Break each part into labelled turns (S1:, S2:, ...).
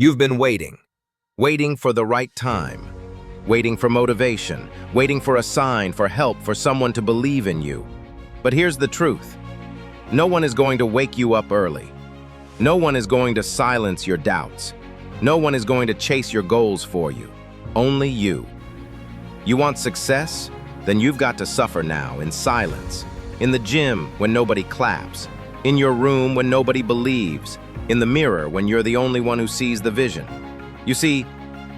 S1: You've been waiting for the right time, waiting for motivation, waiting for a sign, for help, for someone to believe in you. But here's the truth. No one is going to wake you up early. No one is going to silence your doubts. No one is going to chase your goals for you. Only you. You want success? Then you've got to suffer now in silence. In the gym when nobody claps. In your room when nobody believes. In the mirror when you're the only one who sees the vision. You see,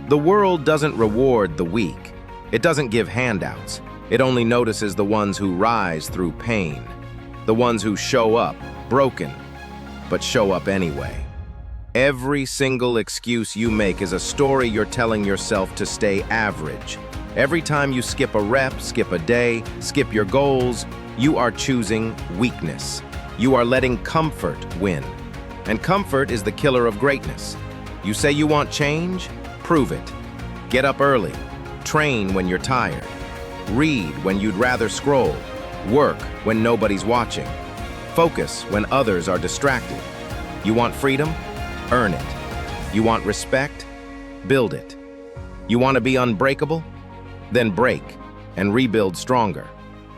S1: the world doesn't reward the weak. It doesn't give handouts. It only notices the ones who rise through pain. The ones who show up, broken, but show up anyway. Every single excuse you make is a story you're telling yourself to stay average. Every time you skip a rep, skip a day, skip your goals, you are choosing weakness. You are letting comfort win. And comfort is the killer of greatness. You say you want change? Prove it. Get up early. Train when you're tired. Read when you'd rather scroll. Work when nobody's watching. Focus when others are distracted. You want freedom? Earn it. You want respect? Build it. You want to be unbreakable? Then break and rebuild stronger.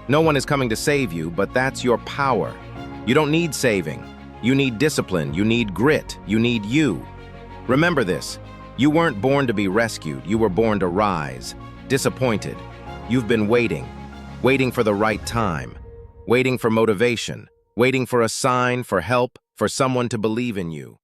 S1: No one is coming to save you, but that's your power. You don't need saving. You need discipline. You need grit. You need you. Remember this. You weren't born to be rescued. You were born to rise. Disappointed. You've been waiting for the right time, waiting for motivation, waiting for a sign, for help, for someone to believe in you.